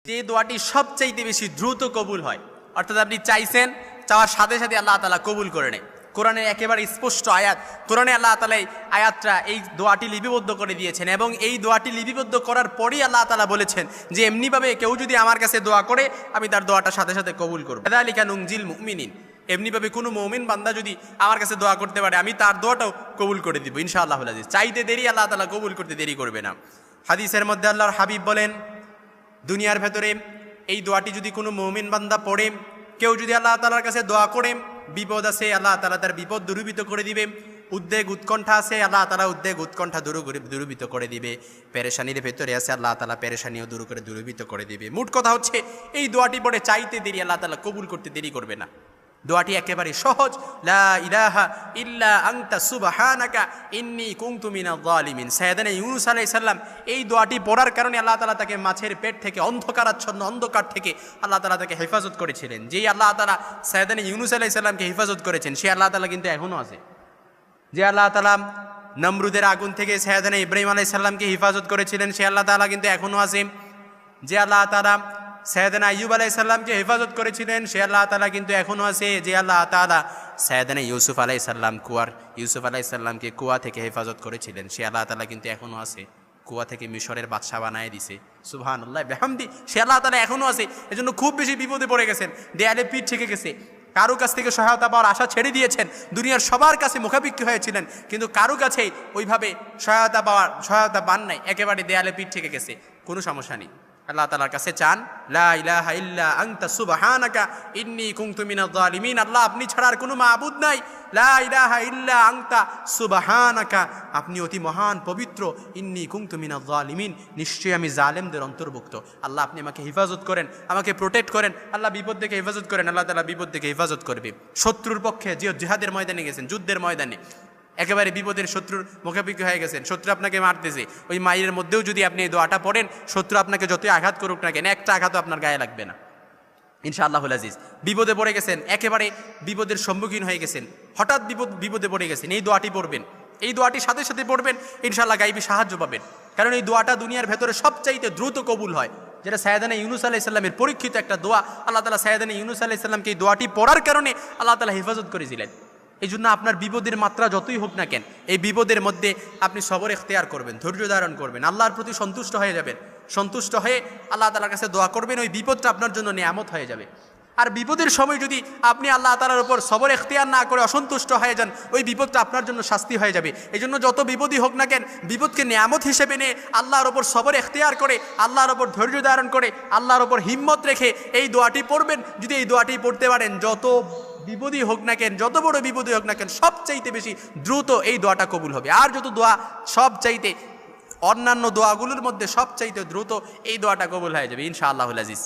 যে দোয়াটি সবচাইতে বেশি দ্রুত কবুল হয়, অর্থাৎ আপনি চাইছেন, চাওয়ার সাথে সাথে আল্লাহ তাআলা কবুল করে নেয়। কোরআনের একেবারে স্পষ্ট আয়াত, কোরআনে আল্লাহ তাআলা এই আয়াতটা এই দোয়াটি লিপিবদ্ধ করে দিয়েছেন এবং এই দোয়াটি লিপিবদ্ধ করার পরই আল্লাহ তাআলা বলেছেন যে এমনিভাবে কেউ যদি আমার কাছে দোয়া করে আমি তার দোয়াটা সাথে সাথে কবুল করব। কাযালিকা নুনজিল মুমিনিন, এমনিভাবে কোনো মুমিন বান্দা যদি আমার কাছে দোয়া করতে পারে আমি তার দোয়াটাও কবুল করে দিব ইনশাআল্লাহুল আজিজ। চাইতে দেরি আল্লাহ তাআলা কবুল করতে দেরি করবে না। হাদিসের মধ্যে আল্লাহর হাবিব বলেন, দুনিয়ার ভেতরে এই দোয়াটি যদি কোনো মুমিন বান্দা পড়ে, কেউ যদি আল্লাহ তাআলার কাছে দোয়া করে, বিপদ আছে আল্লাহ তাআলা তার বিপদ দূরীভূত করে দিবে, উদ্বেগ উৎকণ্ঠা আছে আল্লাহ তাআলা উদ্বেগ উৎকণ্ঠা দূরীভূত করে দিবে, পেরেশানির ভেতরে আছে আল্লাহ তাআলা পেরেশানিও দূরীভূত করে দিবে। মোট কথা হচ্ছে এই দোয়াটি পড়ে চাইতে দেরি আল্লাহ তাআলা কবুল করতে দেরি করবে না। দোয়াটি একেবারে সহজ, লা ইলাহা ইল্লা আনতা সুবহানাকা ইন্নী কুনতু মিনাজ জালিমিন। সাইয়েদনা ইউনূস আলাইহিস সালাম এই দোয়াটি পড়ার কারণে আল্লাহ তাআলা তাকে মাছের পেট থেকে, অন্ধকারাচ্ছন্ন অন্ধকার থেকে আল্লাহ তাআলা তাকে হেফাজত করেছিলেন। যেই আল্লাহ তাআলা সাইয়েদনা ইউনূস আলাইহিস সালামকে হেফাজত করেছেন সেই আল্লাহ তাআলা কিন্তু এখনও আছে। যে আল্লাহ তাআলা নমরুদের আগুন থেকে সাইয়েদনা ইব্রাহিম আলাইহিস সালামকে হেফাজত করেছিলেন সেই আল্লাহ তাআলা কিন্তু এখনও আছে। যে আল্লাহ তাআলা সাইয়েদনা আইয়ুব আলাইহিস সালামকে হেফাজত করেছিলেন সে আল্লাহ তাআলা কিন্তু এখনও আছে। যে আল্লাহ তাআলা সাইয়েদনা ইউসুফ আলাইহিস সালাম ইউসুফ আলাইহিস সালামকে কুয়া থেকে হেফাজত করেছিলেন সে আল্লাহ তাআলা কিন্তু এখনও আছে। কুয়া থেকে মিশরের বাদশা বানায় দিছে, সুবহানাল্লাহ বিহামদি, সে আল্লাহ তাআলা এখনও আছে। এজন্য খুব বেশি বিপদে পড়ে গেছেন, দেয়ালে পিঠ থেকে গেছে, কারো কাছ থেকে সহায়তা পাওয়ার আশা ছেড়ে দিয়েছেন, দুনিয়ার সবার কাছে মুখাপেক্ষী হয়েছিলেন কিন্তু কারো কাছেই ওইভাবে সহায়তা পান নাই, একেবারে দেয়ালে পিঠ থেকে গেছে। কোনো সমস্যা নেই, আল্লাহ তাআলার কাছে চান, লা ইলাহা ইল্লা আনতা সুবহানাকা ইন্নী কুনতু মিনাজ জালিমিন। আল্লাহ আপনি ছাড়া আর কোনো মাবুদ নাই, লা ইলাহা ইল্লা আনতা সুবহানাকা, আপনি অতি মহান পবিত্র, ইন্নী কুনতু মিনাজ জালিমিন, নিশ্চয়ই আমি জালেমদের অন্তর্ভুক্ত। আল্লাহ আপনি আমাকে হেফাজত করেন, আমাকে প্রোটেক্ট করেন, আল্লাহ বিপদ থেকে হেফাজত করেন, আল্লাহ তাআলা বিপদ থেকে হেফাজত করবে। শত্রুর পক্ষে যে জিহাদের ময়দানে গেছেন, যুদ্ধের ময়দানে একেবারে বিপদের শত্রুর মুখাপেক্ষি হয়ে গেছেন, শত্রু আপনাকে মারতেছে, ওই মায়ের মধ্যেও যদি আপনি এই দোয়াটা পড়েন, শত্রু আপনাকে যতই আঘাত করুক না কেন একটা আঘাতও আপনার গায়ে লাগবে না ইনশাআল্লাহুল আজিজ। বিপদে পড়ে গেছেন, একেবারে বিপদের সম্মুখীন হয়ে গেছেন, হঠাৎ বিপদে পড়ে গেছেন, এই দোয়াটি পড়বেন, এই দোয়াটি সাথে সাথে পড়বেন, ইনশাআল্লাহ গাইবী সাহায্য পাবেন। কারণ এই দোয়াটা দুনিয়ার ভেতরে সবচাইতে দ্রুত কবুল হয়, যেটা সাইয়েদনা ইউনূস আলাইহিস সালামের পরীক্ষিত একটা দোয়া। আল্লাহ তাআলা সাইয়েদনা ইউনূস আলাইহিস সালামকে এই দোয়াটি পড়ার কারণে আল্লাহ তাআলা হেফাজত করেছিলেন। এই জন্য আপনার বিপদের মাত্রা যতই হোক না কেন, এই বিপদের মধ্যে আপনি সবর এখতিয়ার করবেন, ধৈর্য ধারণ করবেন, আল্লাহর প্রতি সন্তুষ্ট হয়ে যাবেন, সন্তুষ্ট হয়ে আল্লাহ তাআলার কাছে দোয়া করবেন, ওই বিপদটা আপনার জন্য নিয়ামত হয়ে যাবে। আর বিপদের সময় যদি আপনি আল্লাহ তাআলার উপর সবর এখতিয়ার না করে অসন্তুষ্ট হয়ে যান, ওই বিপদটা আপনার জন্য শাস্তি হয়ে যাবে। এই জন্য যত বিপদই হোক না কেন, বিপদকে নিয়ামত হিসেবে নিয়ে আল্লাহর ওপর সবর এখতিয়ার করে, আল্লাহর ওপর ধৈর্য ধারণ করে, আল্লাহর ওপর হিম্মত রেখে এই দোয়াটি পড়বেন। যদি এই দোয়াটি পড়তে পারেন, যত বিপদই হোক না কেন, যত বড় বিপদই হোক না কেন, সবচাইতে বেশি দ্রুত এই দোয়াটা কবুল হবে। আর যত দোয়া সবচাইতে অন্যান্য দোয়াগুলোর মধ্যে সবচাইতে দ্রুত এই দোয়াটা কবুল হয়ে যাবে ইনশাআল্লাহুল আজিজ।